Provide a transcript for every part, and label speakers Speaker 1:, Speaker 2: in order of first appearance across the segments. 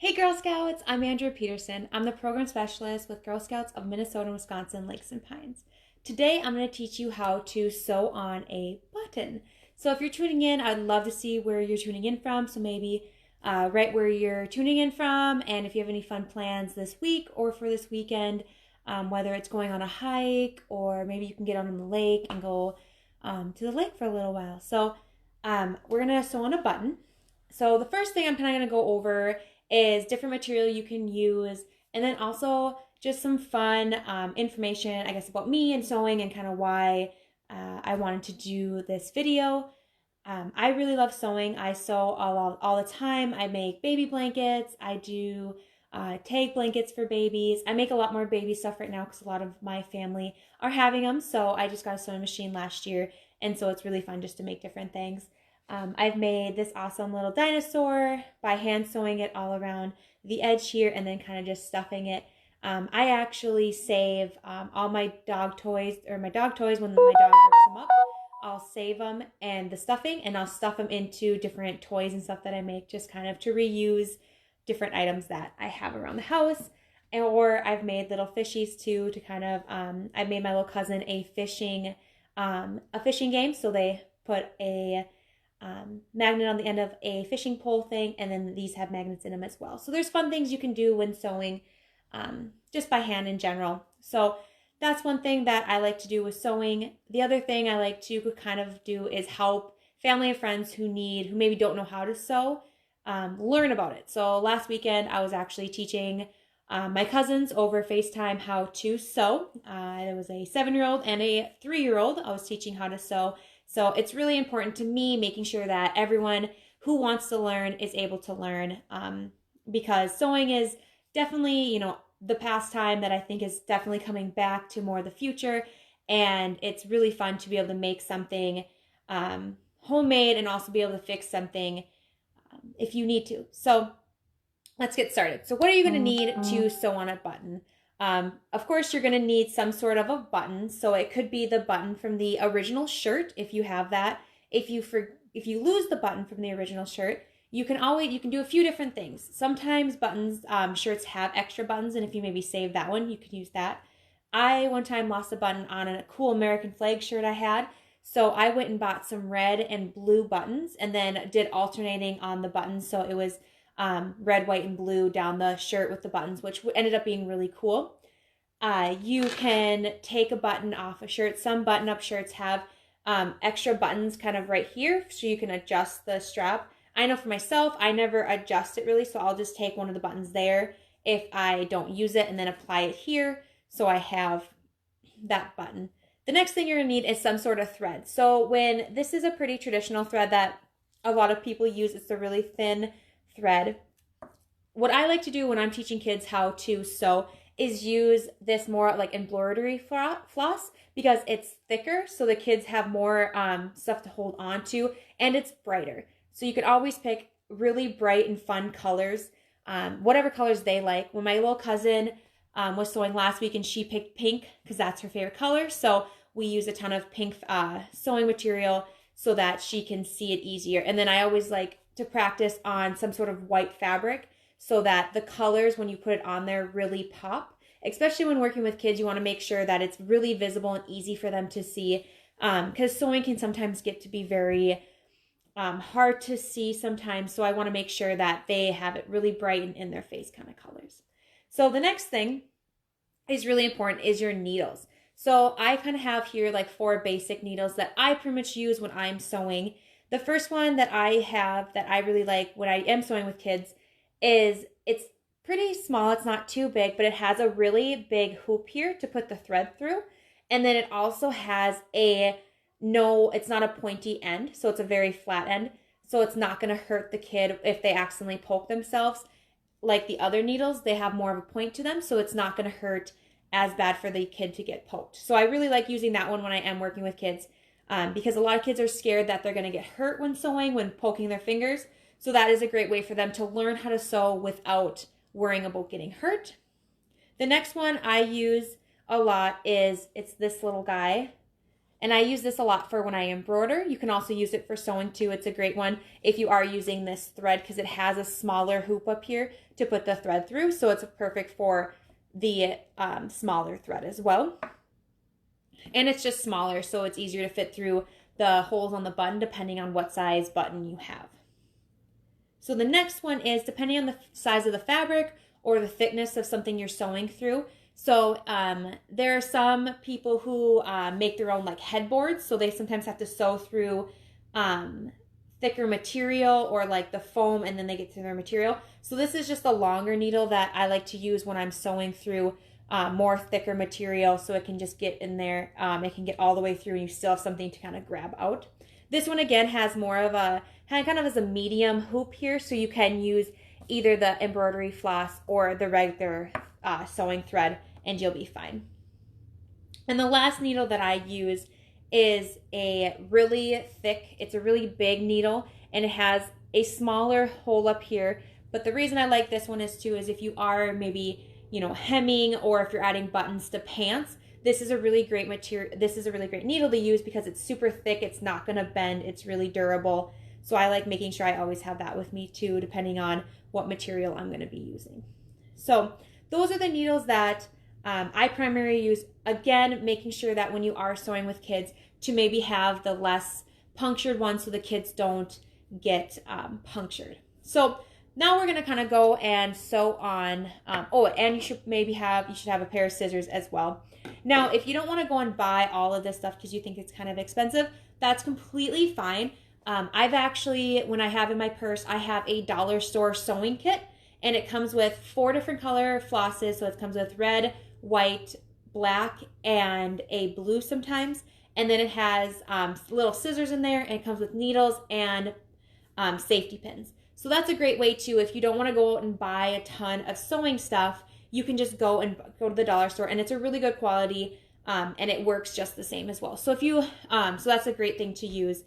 Speaker 1: Hey Girl Scouts, I'm Andrea Peterson. I'm the program specialist with Girl Scouts of Minnesota and Wisconsin Lakes and Pines. Today I'm going to teach you how to sew on a button. So if you're tuning in, I'd love to see where you're tuning in from. So maybe right where you're tuning in from, and if you have any fun plans this week or for this weekend, whether it's going on a hike or maybe you can get on the lake and go to the lake for a little while. So we're going to sew on a button. So the first thing I'm kind of going to go over is different material you can use, and then also just some fun information, I guess, about me and sewing and kind of why I wanted to do this video. I really love sewing. I sew all the time. I make baby blankets. I do tag blankets for babies. I make a lot more baby stuff right now because a lot of my family are having them. So I just got a sewing machine last year, and so it's really fun just to make different things. I've made this awesome little dinosaur by hand sewing it all around the edge here and then kind of just stuffing it. I actually save all my dog toys, when my dog rips them up. I'll save them and the stuffing, and I'll stuff them into different toys and stuff that I make, just kind of to reuse different items that I have around the house. Or I've made little fishies too, to kind of, I made my little cousin a fishing game. So they put a magnet on the end of a fishing pole thing, and then these have magnets in them as well. So there's fun things you can do when sewing just by hand in general. So that's one thing that I like to do with sewing. The other thing I like to kind of do is help family and friends who maybe don't know how to sew, learn about it. So last weekend I was actually teaching my cousins over FaceTime how to sew. There was a 7-year-old and a 3-year-old. I was teaching how to sew. So it's really important to me making sure that everyone who wants to learn is able to learn, because sewing is definitely, the pastime that I think is definitely coming back to more the future. And it's really fun to be able to make something homemade and also be able to fix something if you need to. So let's get started. So what are you going to need to sew on a button? Of course, you're going to need some sort of a button. So it could be the button from the original shirt, if you have that. If you lose the button from the original shirt, you can do a few different things. Sometimes shirts have extra buttons, and if you maybe save that one, you could use that. I one time lost a button on a cool American flag shirt I had. So I went and bought some red and blue buttons and then did alternating on the buttons. So it was red, white, and blue down the shirt with the buttons, which ended up being really cool. You can take a button off a shirt. Some button-up shirts have extra buttons kind of right here, so you can adjust the strap. I know for myself, I never adjust it really, so I'll just take one of the buttons there if I don't use it and then apply it here, so I have that button. The next thing you're going to need is some sort of thread. So this is a pretty traditional thread that a lot of people use. It's a really thin thread. What I like to do when I'm teaching kids how to sew is use this more like embroidery floss, because it's thicker, so the kids have more stuff to hold on to, and it's brighter. So you could always pick really bright and fun colors, whatever colors they like. When my little cousin was sewing last week, and she picked pink because that's her favorite color, so we use a ton of pink sewing material so that she can see it easier. And then I always like to practice on some sort of white fabric so that the colors, when you put it on there, really pop. Especially when working with kids, you want to make sure that it's really visible and easy for them to see, because sewing can sometimes get to be very hard to see sometimes. So I want to make sure that they have it really bright and in their face kind of colors. So the next thing is really important is your needles. So I kind of have here like 4 basic needles that I pretty much use when I'm sewing. The first one that I have that I really like when I am sewing with kids is, it's pretty small. It's not too big, but it has a really big hoop here to put the thread through. And then it also has it's not a pointy end, so it's a very flat end. So it's not going to hurt the kid if they accidentally poke themselves. Like the other needles, they have more of a point to them, so it's not going to hurt as bad for the kid to get poked. So I really like using that one when I am working with kids, because a lot of kids are scared that they're going to get hurt when sewing, when poking their fingers. So that is a great way for them to learn how to sew without worrying about getting hurt. The next one I use a lot it's this little guy, And I use this a lot for when I embroider. You can also use it for sewing too. It's a great one if you are using this thread because it has a smaller hoop up here to put the thread through. So it's perfect for the smaller thread as well. And it's just smaller, so it's easier to fit through the holes on the button depending on what size button you have. So the next one is depending on the size of the fabric or the thickness of something you're sewing through. So there are some people who make their own like headboards, so they sometimes have to sew through thicker material or like the foam, and then they get to their material. So this is just a longer needle that I like to use when I'm sewing through more thicker material, so it can just get in there. It can get all the way through and you still have something to kind of grab out. This one again has more of a kind of as a medium hoop here, so you can use either the embroidery floss or the regular sewing thread and you'll be fine. And the last needle that I use is a really thick, it's a really big needle, and it has a smaller hole up here. But the reason I like this one is if you are maybe, hemming, or if you're adding buttons to pants, this is a really great material. This is a really great needle to use because it's super thick. It's not going to bend. It's really durable. So I like making sure I always have that with me too, depending on what material I'm going to be using. So those are the needles that I primarily use. Again, making sure that when you are sewing with kids to maybe have the less punctured ones so the kids don't get punctured. So now we're going to kind of go and sew on, and you should have a pair of scissors as well. Now, if you don't want to go and buy all of this stuff because you think it's kind of expensive, that's completely fine. I've actually, when I have in my purse, I have a dollar store sewing kit, and it comes with 4 different color flosses. So it comes with red, white, black, and a blue sometimes. And then it has little scissors in there, and it comes with needles and safety pins. So that's a great way too. If you don't want to go out and buy a ton of sewing stuff, you can just go to the dollar store, and it's a really good quality, and it works just the same as well. So so that's a great thing to use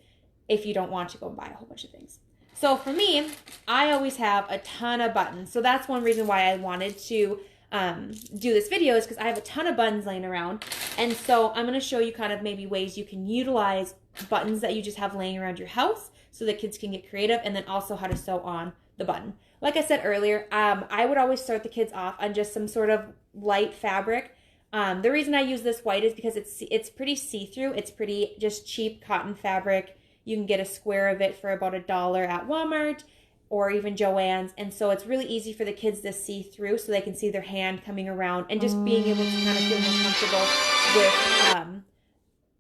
Speaker 1: if you don't want to go and buy a whole bunch of things. So for me, I always have a ton of buttons. So that's one reason why I wanted to do this video, is because I have a ton of buttons laying around. And so I'm going to show you kind of maybe ways you can utilize buttons that you just have laying around your house so that kids can get creative, and then also how to sew on the button. Like I said earlier, I would always start the kids off on just some sort of light fabric. The reason I use this white is because it's pretty see-through. It's pretty just cheap cotton fabric. You can get a square of it for about $1 at Walmart or even Joann's. And so it's really easy for the kids to see through, so they can see their hand coming around and just being able to kind of feel more comfortable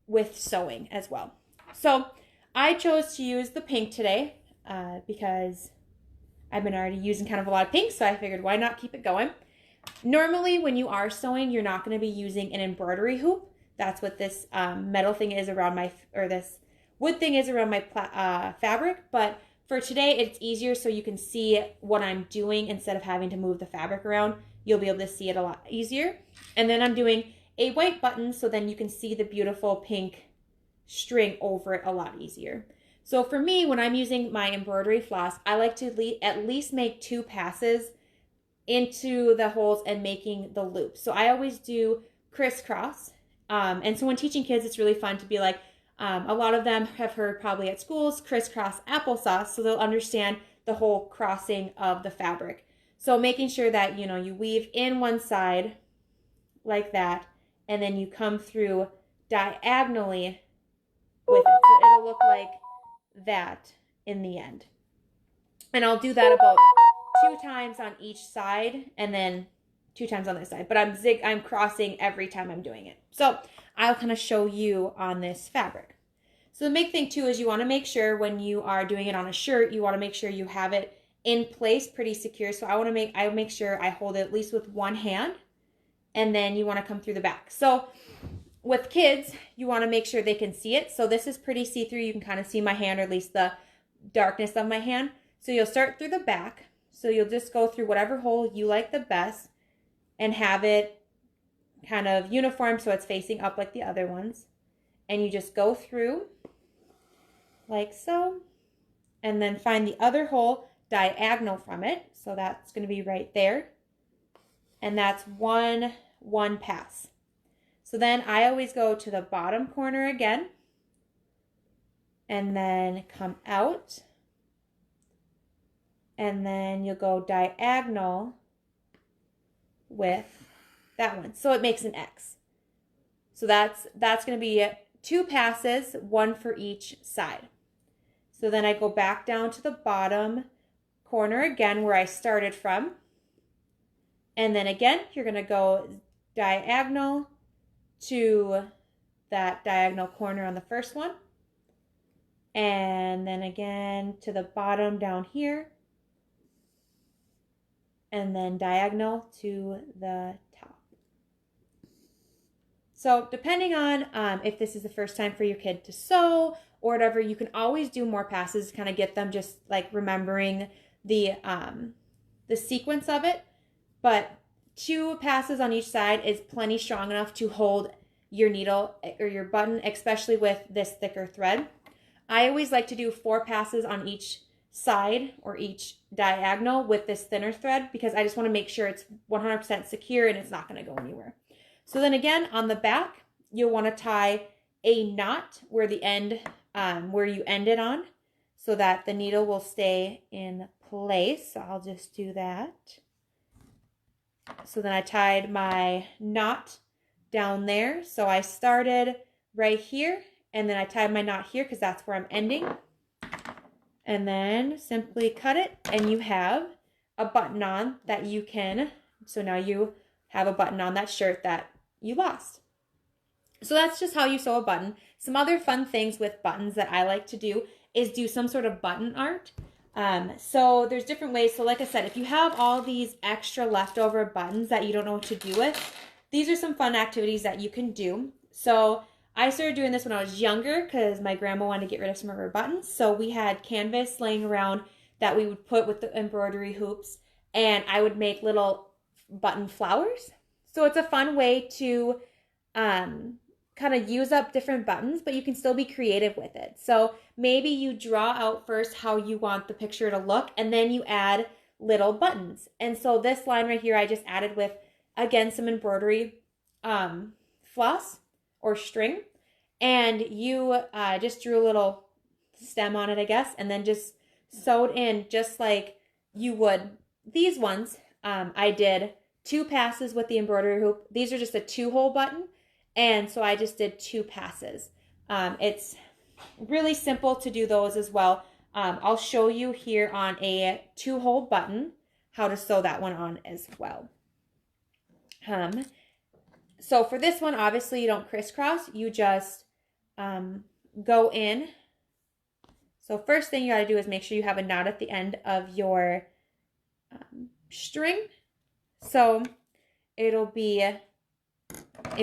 Speaker 1: with sewing as well. So I chose to use the pink today because I've been already using kind of a lot of pink, so I figured why not keep it going. Normally when you are sewing, you're not going to be using an embroidery hoop. That's what this metal thing is around this wood thing is around my fabric, but for today it's easier so you can see what I'm doing instead of having to move the fabric around. You'll be able to see it a lot easier. And then I'm doing a white button, so then you can see the beautiful pink string over it a lot easier. So for me, when I'm using my embroidery floss, I like to at least make 2 passes into the holes and making the loop. So I always do crisscross. And so when teaching kids, it's really fun to be like, a lot of them have heard probably at schools crisscross applesauce, so they'll understand the whole crossing of the fabric. So making sure that, you weave in one side like that, and then you come through diagonally with it. So it'll look like that in the end. And I'll do that about 2 times on each side, and then 2 times on this side. But I'm crossing every time I'm doing it. So I'll kind of show you on this fabric. So the big thing too is you want to make sure when you are doing it on a shirt, you want to make sure you have it in place pretty secure. So I make sure I hold it at least with one hand, and then you want to come through the back. So with kids, you want to make sure they can see it. So this is pretty see-through. You can kind of see my hand, or at least the darkness of my hand. So you'll start through the back. So you'll just go through whatever hole you like the best and have it kind of uniform so it's facing up like the other ones. And you just go through like so, and then find the other hole diagonal from it. So that's going to be right there. And that's one pass. So So then I always go to the bottom corner again, and then come out, and then you'll go diagonal with that one. So it makes an X. So that's going to be 2 passes, 1 for each side. So then I go back down to the bottom corner again where I started from. And then again, you're going to go diagonal to that diagonal corner on the first one. And then again to the bottom down here. And then diagonal to the top. So depending on if this is the first time for your kid to sew or whatever, you can always do more passes to kind of get them just like remembering the sequence of it. But 2 passes on each side is plenty strong enough to hold your needle or your button, especially with this thicker thread. I always like to do 4 passes on each side or each diagonal with this thinner thread because I just want to make sure it's 100% secure and it's not going to go anywhere. So then again, on the back, you'll want to tie a knot where the end, where you ended on, so that the needle will stay in place. So I'll just do that. So then I tied my knot down there. So I started right here, and then I tied my knot here because that's where I'm ending. And then simply cut it, and you have a button on that you can, so now you have a button on that shirt that you lost. So that's just how you sew a button. Some other fun things with buttons that I like to do is do some sort of button art. So there's different ways. So like I said, if you have all these extra leftover buttons that you don't know what to do with, these are some fun activities that you can do. So I started doing this when I was younger because my grandma wanted to get rid of some of her buttons. So we had canvas laying around that we would put with the embroidery hoops, and I would make little button flowers. So it's a fun way to kind of use up different buttons, but you can still be creative with it. So maybe you draw out first how you want the picture to look, and then you add little buttons. And so this line right here, I just added with, again, some embroidery floss or string, and you just drew a little stem on it, I guess, and then just sewed in just like you would these ones. I did 2 passes with the embroidery hoop. These are just a 2-hole button, and so I just did 2 passes. It's really simple to do those as well. I'll show you here on a 2-hole button how to sew that one on as well. So for this one, obviously you don't crisscross, you just go in. So first thing you gotta do is make sure you have a knot at the end of your string. So it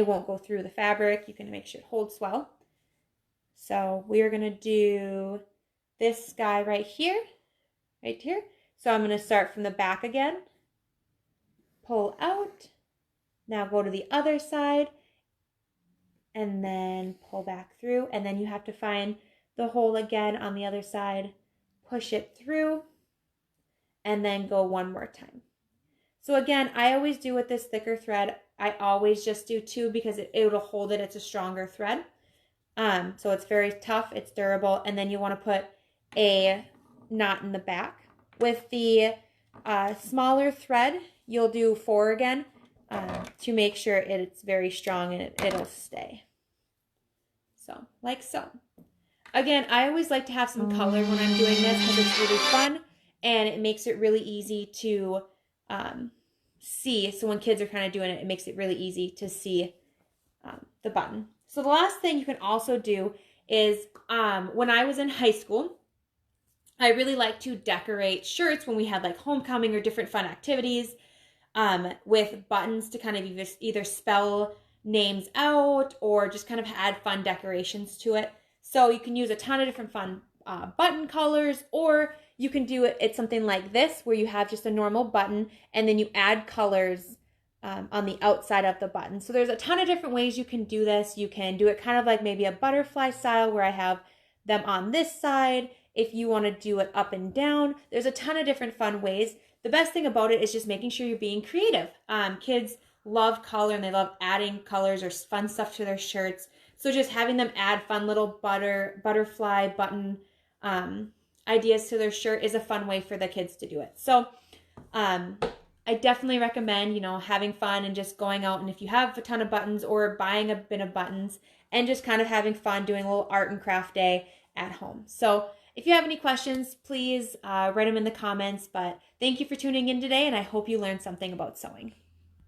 Speaker 1: won't go through the fabric. You can make sure it holds well. So we are gonna do this guy right here. So I'm gonna start from the back again, pull out, now go to the other side, and then pull back through, and then you have to find the hole again on the other side, push it through, and then go one more time. So again, I always do with this thicker thread, I always just do 2 because it'll hold it. It's a stronger thread. So it's very tough, it's durable, and then you want to put a knot in the back. With the smaller thread, you'll do 4 again to make sure it's very strong and it'll stay. So, like so. Again, I always like to have some color when I'm doing this because it's really fun and it makes it really easy to see. So when kids are kind of doing it, it makes it really easy to see the button. So the last thing you can also do is when I was in high school, I really like to decorate shirts when we had like homecoming or different fun activities with buttons to kind of either spell names out or just kind of add fun decorations to it. So you can use a ton of different fun button colors, or you can do it something like this where you have just a normal button and then you add colors on the outside of the button. So there's a ton of different ways you can do this. You can do it kind of like maybe a butterfly style where I have them on this side. If you want to do it up and down, there's a ton of different fun ways. The best thing about it is just making sure you're being creative. Kids love color and they love adding colors or fun stuff to their shirts. So just having them add fun little butterfly button ideas to their shirt is a fun way for the kids to do it. So I definitely recommend, having fun and just going out, and if you have a ton of buttons, or buying a bin of buttons and just kind of having fun doing a little art and craft day at home. So if you have any questions, please write them in the comments. But thank you for tuning in today, and I hope you learned something about sewing.